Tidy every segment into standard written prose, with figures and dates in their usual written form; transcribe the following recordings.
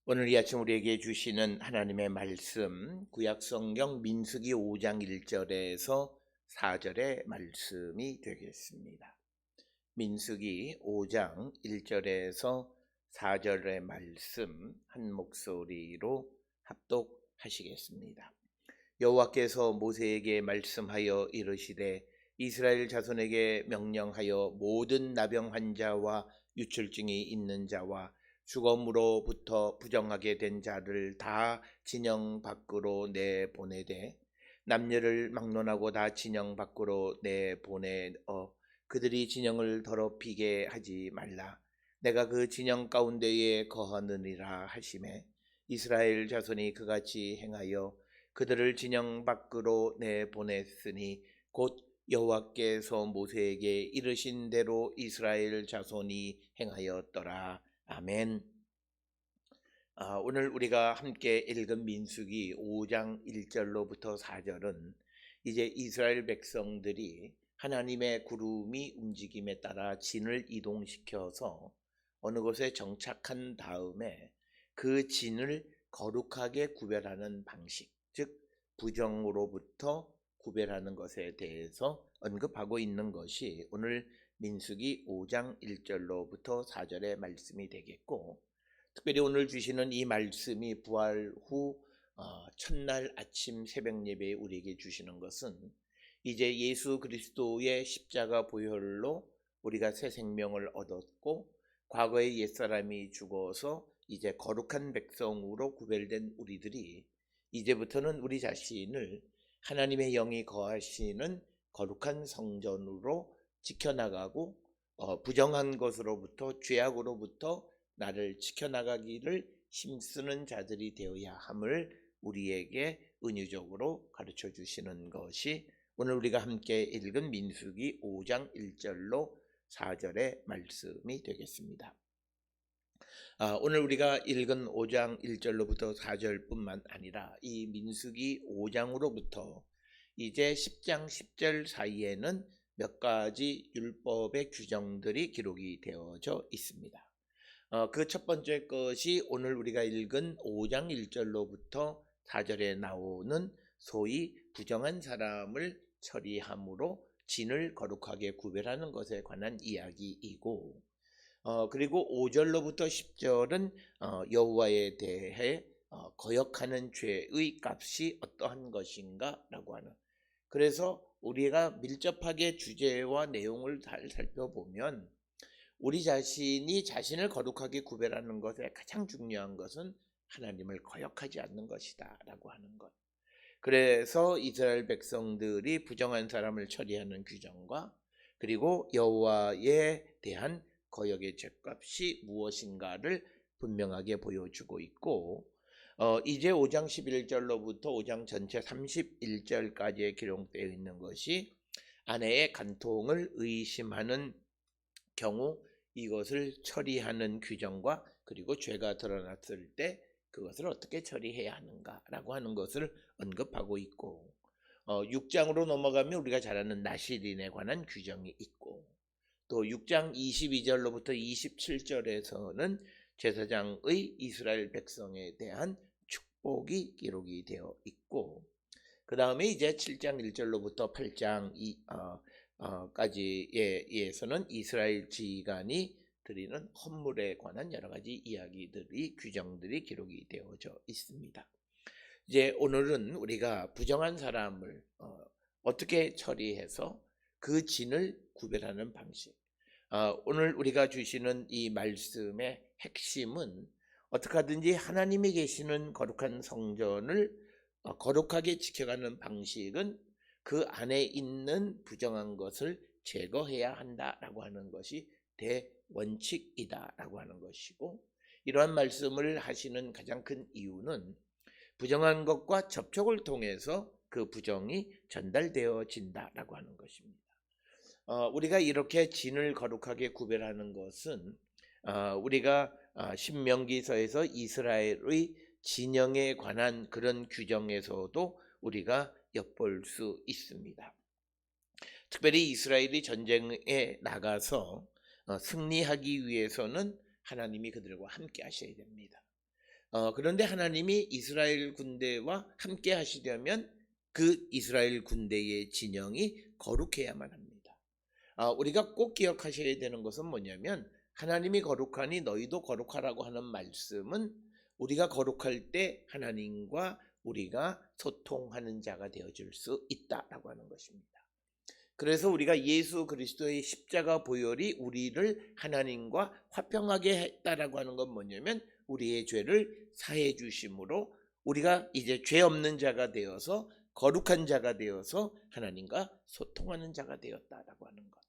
오늘 이 아침 우리에게 주시는 하나님의 말씀, 구약성경 민수기 5장 1절에서 4절의 말씀이 되겠습니다. 민수기 5장 1절에서 4절의 말씀 한 목소리로 합독하시겠습니다. 여호와께서 모세에게 말씀하여 이르시되 이스라엘 자손에게 명령하여 모든 나병 환자와 유출증이 있는 자와 죽음으로부터 부정하게 된 자를 다 진영 밖으로 내보내되 남녀를 막론하고 다 진영 밖으로 내보내어 그들이 진영을 더럽히게 하지 말라. 내가 그 진영 가운데에 거하느니라 하시매 이스라엘 자손이 그같이 행하여 그들을 진영 밖으로 내보냈으니 곧 여호와께서 모세에게 이르신 대로 이스라엘 자손이 행하였더라. 아멘. 오늘 우리가 함께 읽은 민수기 5장 1절로부터 4절은 이제 이스라엘 백성들이 하나님의 구름이 움직임에 따라 진을 이동시켜서 어느 곳에 정착한 다음에 그 진을 거룩하게 구별하는 방식, 즉 부정으로부터 구별하는 것에 대해서 언급하고 있는 것이 오늘 민수기 5장 1절로부터 4절의 말씀이 되겠고, 특별히 오늘 주시는 이 말씀이 부활 후 첫날 아침 새벽 예배에 우리에게 주시는 것은 이제 예수 그리스도의 십자가 보혈로 우리가 새 생명을 얻었고 과거의 옛사람이 죽어서 이제 거룩한 백성으로 구별된 우리들이 이제부터는 우리 자신을 하나님의 영이 거하시는 거룩한 성전으로 지켜나가고 부정한 것으로부터 죄악으로부터 나를 지켜나가기를 힘쓰는 자들이 되어야 함을 우리에게 은유적으로 가르쳐 주시는 것이 오늘 우리가 함께 읽은 민수기 5장 1절로 4절의 말씀이 되겠습니다. 오늘 우리가 읽은 5장 1절로부터 4절뿐만 아니라 이 민수기 5장으로부터 이제 10장 10절 사이에는 몇 가지 율법의 규정들이 기록이 되어져 있습니다. 그 첫 번째 것이 오늘 우리가 읽은 5장 1절로부터 4절에 나오는 소위 부정한 사람을 처리함으로 진을 거룩하게 구별하는 것에 관한 이야기이고, 그리고 5절로부터 10절은 여호와에 대해 거역하는 죄의 값이 어떠한 것인가 라고 하는, 그래서 우리가 밀접하게 주제와 내용을 잘 살펴보면 우리 자신이 자신을 거룩하게 구별하는 것에 가장 중요한 것은 하나님을 거역하지 않는 것이다 라고 하는 것. 그래서 이스라엘 백성들이 부정한 사람을 처리하는 규정과 그리고 여호와에 대한 거역의 죄값이 무엇인가를 분명하게 보여주고 있고, 이제 5장 11절로부터 5장 전체 31절까지에 기록되어 있는 것이 아내의 간통을 의심하는 경우 이것을 처리하는 규정과 그리고 죄가 드러났을 때 그것을 어떻게 처리해야 하는가라고 하는 것을 언급하고 있고, 6장으로 넘어가면 우리가 잘 아는 나실인에 관한 규정이 있고, 또 6장 22절로부터 27절에서는 제사장의 이스라엘 백성에 대한 축복이 기록이 되어 있고, 그 다음에 이제 7장 1절로부터 8장 까지에서는 이스라엘 지간이 드리는 헌물에 관한 여러 가지 이야기들이 규정들이 기록이 되어져 있습니다. 이제 오늘은 우리가 부정한 사람을 어떻게 처리해서 그 진을 구별하는 방식, 오늘 우리가 주시는 이 말씀의 핵심은 어떻게 하든지 하나님이 계시는 거룩한 성전을 거룩하게 지켜가는 방식은 그 안에 있는 부정한 것을 제거해야 한다라고 하는 것이 대원칙이다라고 하는 것이고, 이러한 말씀을 하시는 가장 큰 이유는 부정한 것과 접촉을 통해서 그 부정이 전달되어진다라고 하는 것입니다. 우리가 이렇게 진을 거룩하게 구별하는 것은 우리가 신명기서에서 이스라엘의 진영에 관한 그런 규정에서도 우리가 엿볼 수 있습니다. 특별히 이스라엘이 전쟁에 나가서 승리하기 위해서는 하나님이 그들과 함께 하셔야 됩니다. 그런데 하나님이 이스라엘 군대와 함께 하시려면 그 이스라엘 군대의 진영이 거룩해야만 합니다. 우리가 꼭 기억하셔야 되는 것은 뭐냐면 하나님이 거룩하니 너희도 거룩하라고 하는 말씀은 우리가 거룩할 때 하나님과 우리가 소통하는 자가 되어줄 수 있다라고 하는 것입니다. 그래서 우리가 예수 그리스도의 십자가 보혈이 우리를 하나님과 화평하게 했다라고 하는 건 뭐냐면 우리의 죄를 사해 주심으로 우리가 이제 죄 없는 자가 되어서 거룩한 자가 되어서 하나님과 소통하는 자가 되었다라고 하는 것.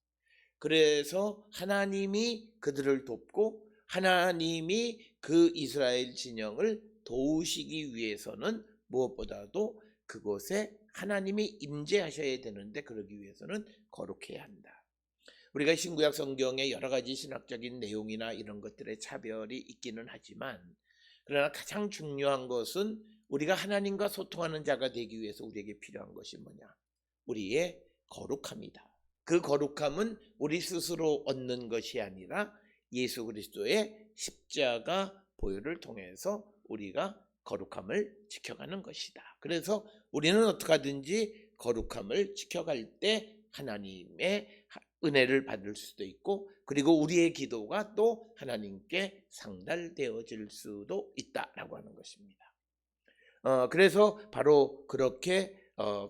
그래서 하나님이 그들을 돕고 하나님이 그 이스라엘 진영을 도우시기 위해서는 무엇보다도 그곳에 하나님이 임재하셔야 되는데 그러기 위해서는 거룩해야 한다. 우리가 신구약 성경에 여러 가지 신학적인 내용이나 이런 것들의 차별이 있기는 하지만 그러나 가장 중요한 것은 우리가 하나님과 소통하는 자가 되기 위해서 우리에게 필요한 것이 뭐냐? 우리의 거룩함이다. 그 거룩함은 우리 스스로 얻는 것이 아니라 예수 그리스도의 십자가 보혈을 통해서 우리가 거룩함을 지켜가는 것이다. 그래서 우리는 어떻게 하든지 거룩함을 지켜갈 때 하나님의 은혜를 받을 수도 있고 그리고 우리의 기도가 또 하나님께 상달되어질 수도 있다라고 하는 것입니다. 그래서 바로 그렇게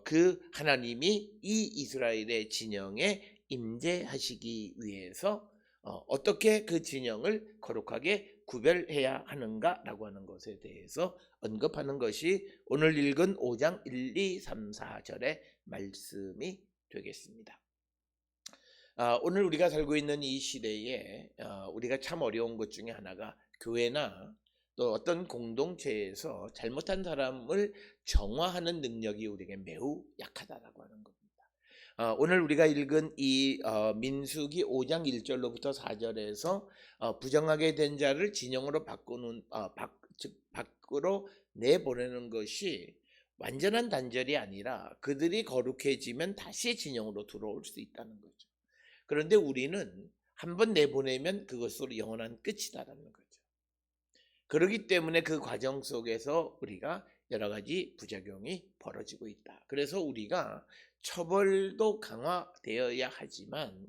그 하나님이 이 이스라엘의 진영에 임재하시기 위해서 어떻게 그 진영을 거룩하게 구별해야 하는가라고 하는 것에 대해서 언급하는 것이 오늘 읽은 5장 1, 2, 3, 4절의 말씀이 되겠습니다. 오늘 우리가 살고 있는 이 시대에 우리가 참 어려운 것 중에 하나가 교회나 또 어떤 공동체에서 잘못한 사람을 정화하는 능력이 우리에게 매우 약하다라고 하는 겁니다. 오늘 우리가 읽은 이 민수기 5장 1절로부터 4절에서 부정하게 된 자를 진영으로 즉 밖으로 내보내는 것이 완전한 단절이 아니라 그들이 거룩해지면 다시 진영으로 들어올 수 있다는 거죠. 그런데 우리는 한번 내보내면 그것으로 영원한 끝이다라는 거죠. 그렇기 때문에 그 과정 속에서 우리가 여러 가지 부작용이 벌어지고 있다. 그래서 우리가 처벌도 강화되어야 하지만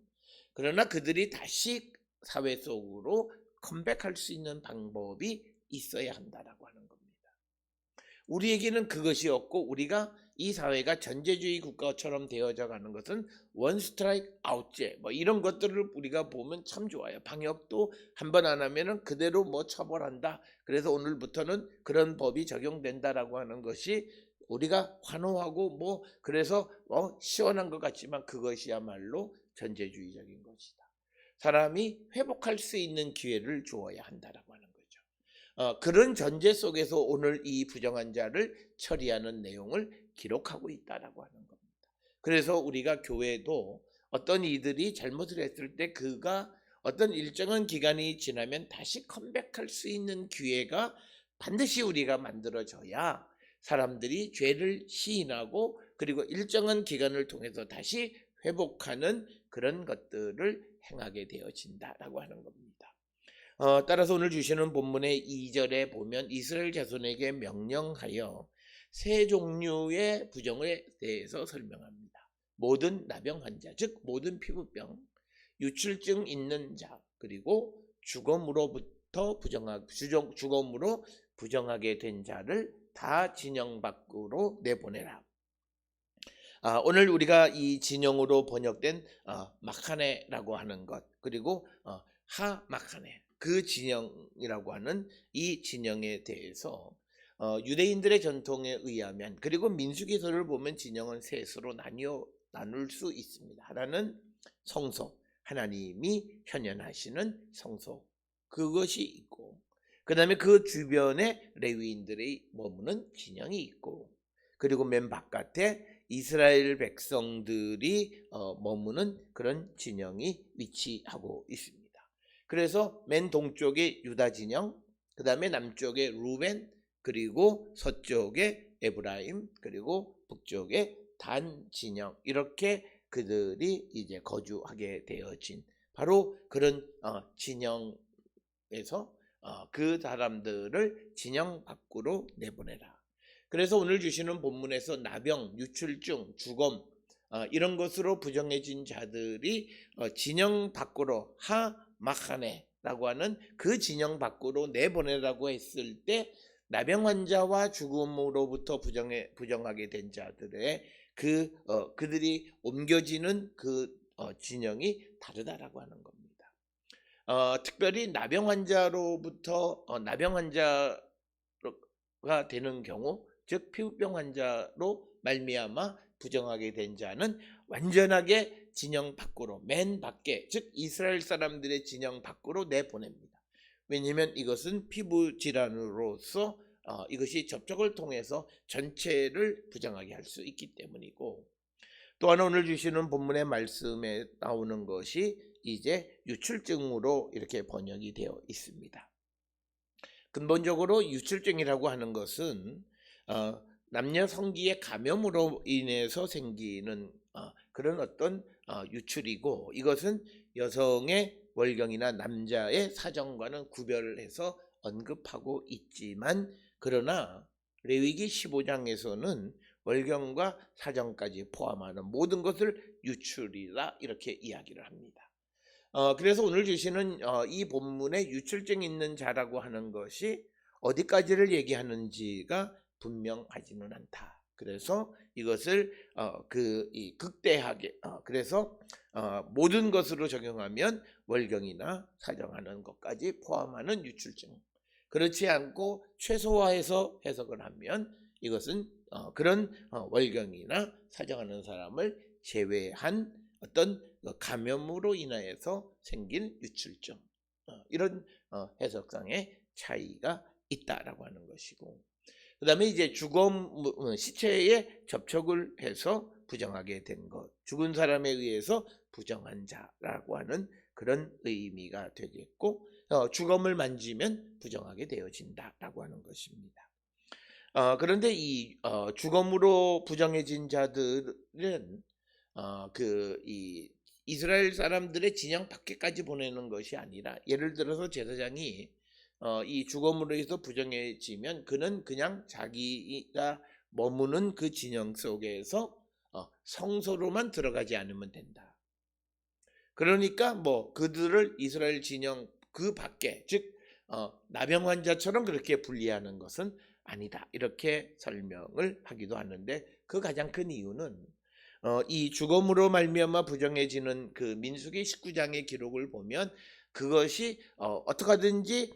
그러나 그들이 다시 사회 속으로 컴백할 수 있는 방법이 있어야 한다라고 하는 겁니다. 우리에게는 그것이 없고 우리가 이 사회가 전제주의 국가처럼 되어져 가는 것은 원 스트라이크 아웃제 이런 것들을 우리가 보면 참 좋아요. 방역도 한 번 안 하면은 그대로 처벌한다. 그래서 오늘부터는 그런 법이 적용된다라고 하는 것이 우리가 환호하고 그래서 시원한 것 같지만 그것이야말로 전제주의적인 것이다. 사람이 회복할 수 있는 기회를 주어야 한다라고 하는 거죠. 그런 전제 속에서 오늘 이 부정한 자를 처리하는 내용을 기록하고 있다라고 하는 겁니다. 그래서 우리가 교회도 어떤 이들이 잘못을 했을 때 그가 어떤 일정한 기간이 지나면 다시 컴백할 수 있는 기회가 반드시 우리가 만들어져야 사람들이 죄를 시인하고 그리고 일정한 기간을 통해서 다시 회복하는 그런 것들을 행하게 되어진다라고 하는 겁니다. 따라서 오늘 주시는 본문의 2절에 보면 이스라엘 자손에게 명령하여 세 종류의 부정에 대해서 설명합니다. 모든 나병 환자, 즉 모든 피부병, 유출증 있는 자, 그리고 죽음으로 부정하게 된 자를 다 진영 밖으로 내보내라. 오늘 우리가 이 진영으로 번역된 마카네라고 하는 것, 그리고 하마카네, 그 진영이라고 하는 이 진영에 대해서 유대인들의 전통에 의하면, 그리고 민수기서를 보면 진영은 셋으로 나눌 수 있습니다. 하나는 성소, 하나님이 현현하시는 성소, 그것이 있고, 그 다음에 그 주변에 레위인들이 머무는 진영이 있고, 그리고 맨 바깥에 이스라엘 백성들이 머무는 그런 진영이 위치하고 있습니다. 그래서 맨 동쪽에 유다 진영, 그 다음에 남쪽에 루벤, 그리고 서쪽에 에브라임, 그리고 북쪽에 단 진영, 이렇게 그들이 이제 거주하게 되어진 바로 그런 진영에서 그 사람들을 진영 밖으로 내보내라. 그래서 오늘 주시는 본문에서 나병, 유출증, 죽음 이런 것으로 부정해진 자들이 진영 밖으로 하마카네라고 하는 그 진영 밖으로 내보내라고 했을 때 나병 환자와 죽음으로부터 부정하게 된 자들의 그들이 옮겨지는 그 진영이 다르다라고 하는 겁니다. 특별히 나병 환자로부터 나병 환자가 되는 경우, 즉 피부병 환자로 말미암아 부정하게 된 자는 완전하게 진영 밖으로, 맨 밖에, 즉 이스라엘 사람들의 진영 밖으로 내보냅니다. 왜냐하면 이것은 피부 질환으로서 이것이 접촉을 통해서 전체를 부정하게 할 수 있기 때문이고, 또 하나 오늘 주시는 본문의 말씀에 나오는 것이 이제 유출증으로 이렇게 번역이 되어 있습니다. 근본적으로 유출증이라고 하는 것은 남녀 성기의 감염으로 인해서 생기는 그런 어떤 유출이고, 이것은 여성의 월경이나 남자의 사정과는 구별해서 언급하고 있지만, 그러나 레위기 15장에서는 월경과 사정까지 포함하는 모든 것을 유출이라 이렇게 이야기를 합니다. 그래서 오늘 주시는 이 본문에 유출증 있는 자라고 하는 것이 어디까지를 얘기하는지가 분명하지는 않다. 그래서 이것을 극대하게 그래서 모든 것으로 적용하면 월경이나 사정하는 것까지 포함하는 유출증, 그렇지 않고 최소화해서 해석을 하면 이것은 그런 월경이나 사정하는 사람을 제외한 어떤 감염으로 인하여서 생긴 유출증, 이런 해석상의 차이가 있다라고 하는 것이고, 그 다음에 이제 시체에 접촉을 해서 부정하게 된 것, 죽은 사람에 의해서 부정한 자라고 하는 그런 의미가 되겠고, 죽음을 만지면 부정하게 되어진다라고 하는 것입니다. 그런데 이 죽음으로 부정해진 자들은 이 이스라엘 사람들의 진영 밖에까지 보내는 것이 아니라, 예를 들어서 제사장이 이 죽음으로 해서 부정해지면 그는 그냥 자기가 머무는 그 진영 속에서 성소로만 들어가지 않으면 된다. 그러니까 그들을 이스라엘 진영 그 밖에, 즉 나병 환자처럼 그렇게 분리하는 것은 아니다, 이렇게 설명을 하기도 하는데, 그 가장 큰 이유는 이 죽음으로 말미암아 부정해지는 그 민수기 19장의 기록을 보면 그것이 어떻게 하든지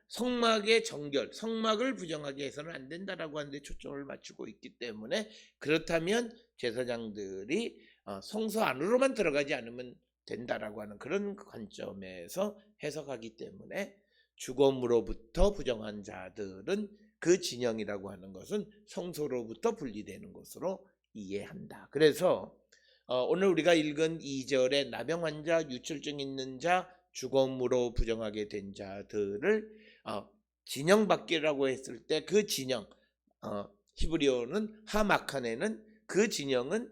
성막의 정결, 성막을 부정하게 해서는 안 된다라고 하는데 초점을 맞추고 있기 때문에, 그렇다면 제사장들이 성소 안으로만 들어가지 않으면 된다라고 하는 그런 관점에서 해석하기 때문에, 죽음으로부터 부정한 자들은 그 진영이라고 하는 것은 성소로부터 분리되는 것으로 이해한다. 그래서 오늘 우리가 읽은 2절에 나병 환자, 유출증 있는 자, 죽음으로 부정하게 된 자들을 진영 밖이라고 했을 때 그 진영, 히브리어는 하마카네는 그 진영은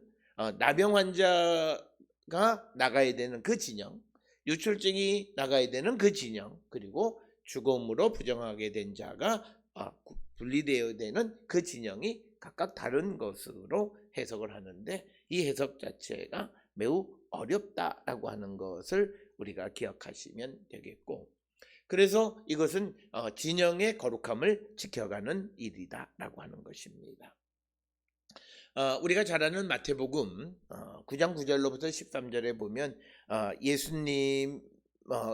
나병 환자가 나가야 되는 그 진영, 유출증이 나가야 되는 그 진영, 그리고 죽음으로 부정하게 된 자가 분리되어야 되는 그 진영이 각각 다른 것으로 해석을 하는데, 이 해석 자체가 매우 어렵다라고 하는 것을 우리가 기억하시면 되겠고, 그래서 이것은 진영의 거룩함을 지켜가는 일이다라고 하는 것입니다. 우리가 잘 아는 마태복음 9장 9절로부터 13절에 보면 예수님이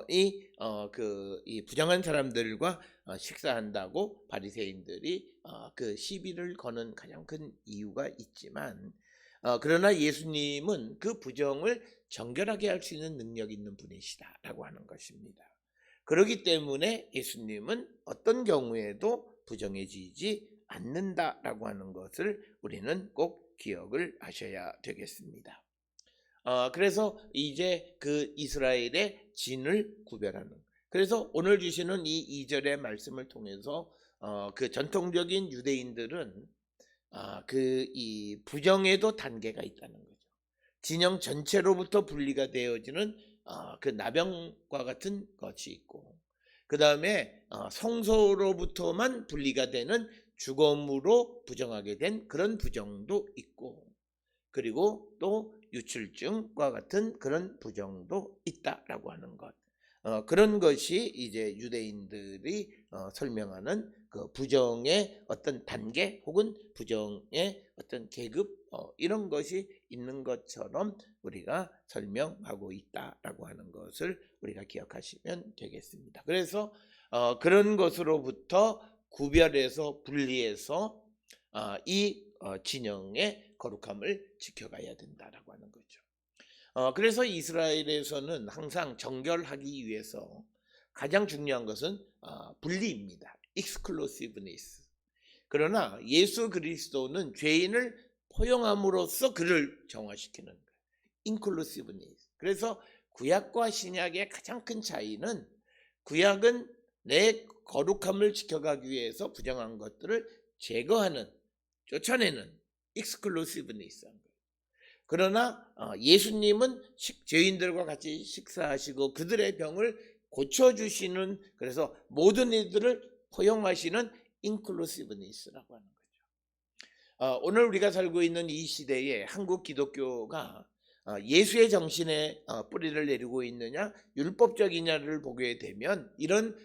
이 부정한 사람들과 식사한다고 바리새인들이 그 시비를 거는 가장 큰 이유가 있지만, 그러나 예수님은 그 부정을 정결하게 할 수 있는 능력 있는 분이시다라고 하는 것입니다. 그렇기 때문에 예수님은 어떤 경우에도 부정해지지 않는다라고 하는 것을 우리는 꼭 기억을 하셔야 되겠습니다. 그래서 이제 그 이스라엘의 진을 구별하는, 그래서 오늘 주시는 이 2절의 말씀을 통해서 그 전통적인 유대인들은 이 부정에도 단계가 있다는 거죠. 진영 전체로부터 분리가 되어지는 그 나병과 같은 것이 있고, 그 다음에 성소로부터만 분리가 되는 죽음으로 부정하게 된 그런 부정도 있고, 그리고 또 유출증과 같은 그런 부정도 있다라고 하는 것. 그런 것이 이제 유대인들이 설명하는 그 부정의 어떤 단계 혹은 부정의 어떤 계급 이런 것이 있는 것처럼 우리가 설명하고 있다라고 하는 것을 우리가 기억하시면 되겠습니다. 그래서 그런 것으로부터 구별해서 분리해서 이 진영의 거룩함을 지켜가야 된다라고 하는 거죠. 그래서 이스라엘에서는 항상 정결하기 위해서 가장 중요한 것은 분리입니다. exclusiveness. 그러나 예수 그리스도는 죄인을 포용함으로써 그를 정화시키는 거예요. inclusiveness. 그래서 구약과 신약의 가장 큰 차이는, 구약은 내 거룩함을 지켜가기 위해서 부정한 것들을 제거하는, 쫓아내는 exclusiveness. 그러나 예수님은 죄인들과 같이 식사하시고 그들의 병을 고쳐주시는, 그래서 모든 이들을 포용하시는 inclusiveness라고 하는 거죠. 오늘 우리가 살고 있는 이 시대에 한국 기독교가 예수의 정신에 뿌리를 내리고 있느냐 율법적이냐를 보게 되면, 이런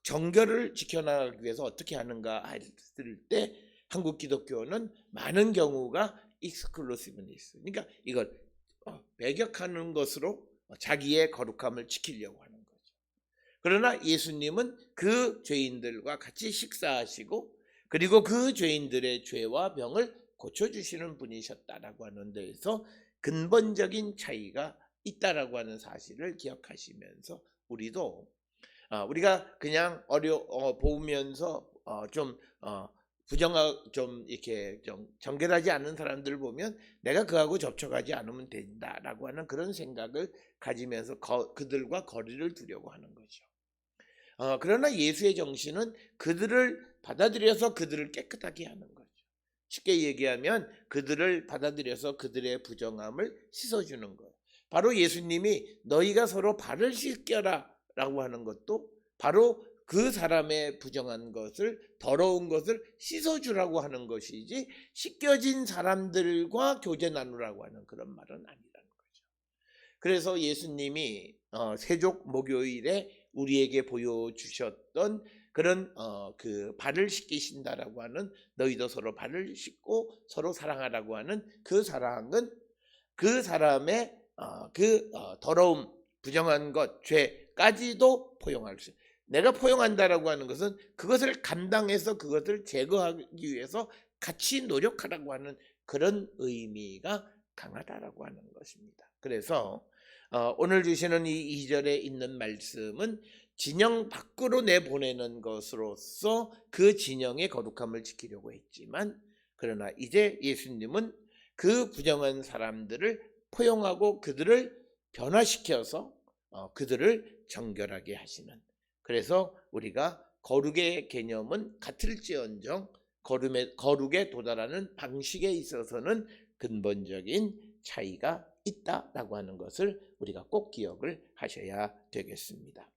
정결을 지켜나가기 위해서 어떻게 하는가 했을 때 한국 기독교는 많은 경우가 exclusiveness, 그러니까 이걸 배격하는 것으로 자기의 거룩함을 지키려고 하는 거죠. 그러나 예수님은 그 죄인들과 같이 식사하시고 그리고 그 죄인들의 죄와 병을 고쳐주시는 분이셨다라고 하는 데에서 근본적인 차이가 있다라고 하는 사실을 기억하시면서, 우리도 우리가 그냥 보면서 좀 이렇게 좀 정결하지 않은 사람들을 보면 내가 그하고 접촉하지 않으면 된다라고 하는 그런 생각을 가지면서 그들과 거리를 두려고 하는 거죠. 그러나 예수의 정신은 그들을 받아들여서 그들을 깨끗하게 하는 거죠. 쉽게 얘기하면 그들을 받아들여서 그들의 부정함을 씻어주는 거예요. 바로 예수님이 너희가 서로 발을 씻겨라 라고 하는 것도 바로 그 사람의 부정한 것을, 더러운 것을 씻어주라고 하는 것이지 씻겨진 사람들과 교제 나누라고 하는 그런 말은 아니라는 거죠. 그래서 예수님이 세족 목요일에 우리에게 보여주셨던 그런 그 발을 씻기신다라고 하는, 너희도 서로 발을 씻고 서로 사랑하라고 하는 그 사랑은 그 사람의 더러움, 부정한 것, 죄까지도 포용할 수 있어요. 내가 포용한다라고 하는 것은 그것을 감당해서 그것을 제거하기 위해서 같이 노력하라고 하는 그런 의미가 강하다라고 하는 것입니다. 그래서 오늘 주시는 이 2절에 있는 말씀은 진영 밖으로 내보내는 것으로서 그 진영의 거룩함을 지키려고 했지만, 그러나 이제 예수님은 그 부정한 사람들을 포용하고 그들을 변화시켜서 그들을 정결하게 하시는, 그래서 우리가 거룩의 개념은 같을지언정 거룩에 도달하는 방식에 있어서는 근본적인 차이가 있다라고 하는 것을 우리가 꼭 기억을 하셔야 되겠습니다.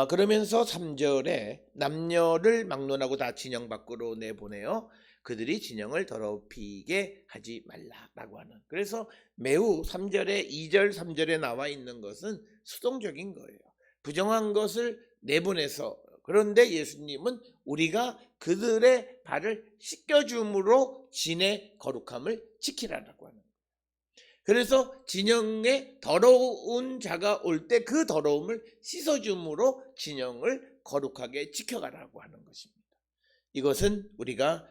그러면서 3절에 남녀를 막론하고 다 진영 밖으로 내보내어 그들이 진영을 더럽히게 하지 말라라고 하는, 그래서 매우 3절에 2절 3절에 나와 있는 것은 수동적인 거예요. 부정한 것을 내보내서, 그런데 예수님은 우리가 그들의 발을 씻겨줌으로 진의 거룩함을 지키라라고 하는 거예요. 그래서 진영에 더러운 자가 올 때 그 더러움을 씻어줌으로 진영을 거룩하게 지켜가라고 하는 것입니다. 이것은 우리가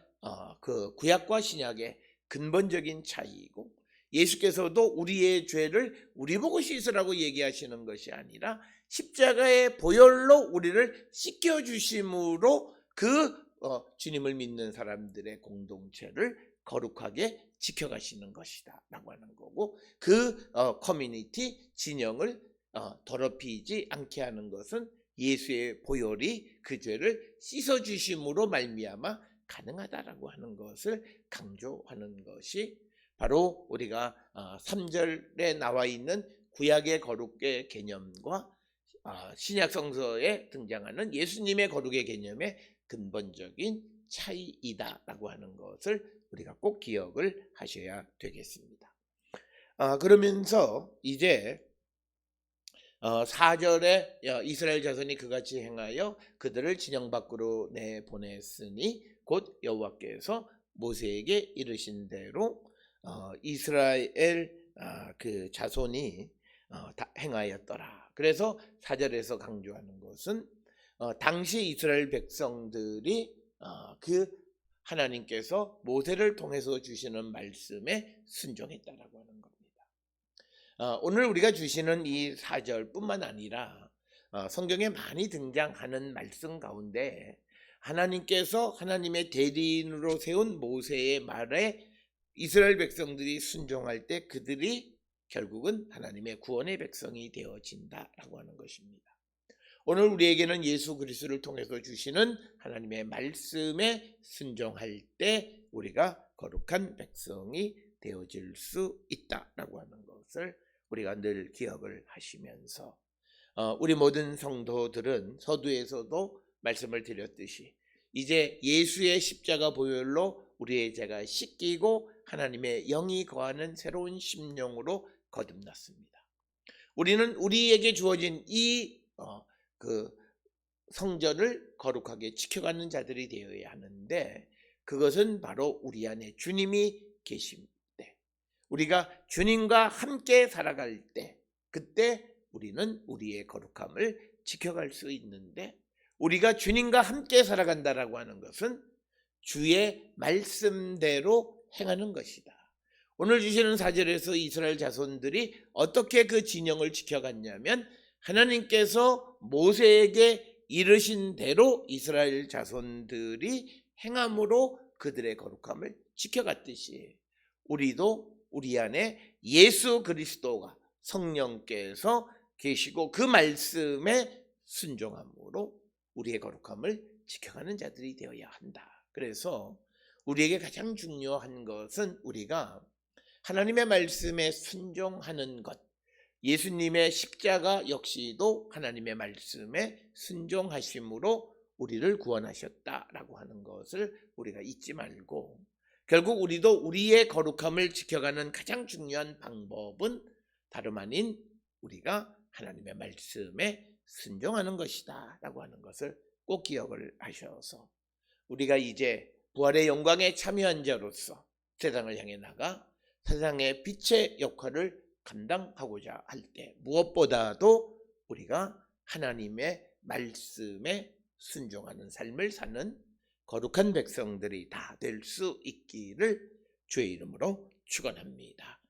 그 구약과 신약의 근본적인 차이이고, 예수께서도 우리의 죄를 우리 보고 씻으라고 얘기하시는 것이 아니라 십자가의 보혈로 우리를 씻겨주심으로 그 주님을 믿는 사람들의 공동체를 거룩하게 지켜가시는 것이다 라고 하는 거고, 그 커뮤니티 진영을 더럽히지 않게 하는 것은 예수의 보혈이 그 죄를 씻어주심으로 말미암아 가능하다라고 하는 것을 강조하는 것이 바로 우리가 3절에 나와 있는 구약의 거룩의 개념과 신약 성서에 등장하는 예수님의 거룩의 개념의 근본적인 차이이다라고 하는 것을 우리가 꼭 기억을 하셔야 되겠습니다. 그러면서 이제 4절에 이스라엘 자손이 그같이 행하여 그들을 진영 밖으로 내보냈으니 곧 여호와께서 모세에게 이르신 대로 이스라엘 그 자손이 다 행하였더라. 그래서 4절에서 강조하는 것은 당시 이스라엘 백성들이 그 하나님께서 모세를 통해서 주시는 말씀에 순종했다라고 하는 겁니다. 오늘 우리가 주시는 이 4절뿐만 아니라 성경에 많이 등장하는 말씀 가운데 하나님께서 하나님의 대리인으로 세운 모세의 말에 이스라엘 백성들이 순종할 때 그들이 결국은 하나님의 구원의 백성이 되어진다라고 하는 것입니다. 오늘 우리에게는 예수 그리스도를 통해서 주시는 하나님의 말씀에 순종할 때 우리가 거룩한 백성이 되어질 수 있다라고 하는 것을 우리가 늘 기억을 하시면서 우리 모든 성도들은 서두에서도 말씀을 드렸듯이 이제 예수의 십자가 보혈로 우리의 죄가 씻기고 하나님의 영이 거하는 새로운 심령으로 거듭났습니다. 우리는 우리에게 주어진 이 성전을 거룩하게 지켜가는 자들이 되어야 하는데 그것은 바로 우리 안에 주님이 계심 때 우리가 주님과 함께 살아갈 때 그때 우리는 우리의 거룩함을 지켜갈 수 있는데 우리가 주님과 함께 살아간다라고 하는 것은 주의 말씀대로 행하는 것이다. 오늘 주시는 4절에서 이스라엘 자손들이 어떻게 그 진영을 지켜갔냐면 하나님께서 모세에게 이르신 대로 이스라엘 자손들이 행함으로 그들의 거룩함을 지켜갔듯이 우리도 우리 안에 예수 그리스도가 성령께서 계시고 그 말씀에 순종함으로 우리의 거룩함을 지켜가는 자들이 되어야 한다. 그래서 우리에게 가장 중요한 것은 우리가 하나님의 말씀에 순종하는 것, 예수님의 십자가 역시도 하나님의 말씀에 순종하심으로 우리를 구원하셨다라고 하는 것을 우리가 잊지 말고 결국 우리도 우리의 거룩함을 지켜가는 가장 중요한 방법은 다름 아닌 우리가 하나님의 말씀에 순종하는 것이다 라고 하는 것을 꼭 기억을 하셔서 우리가 이제 부활의 영광에 참여한 자로서 세상을 향해 나가 세상의 빛의 역할을 감당하고자 할 때 무엇보다도 우리가 하나님의 말씀에 순종하는 삶을 사는 거룩한 백성들이 다 될 수 있기를 주의 이름으로 축원합니다.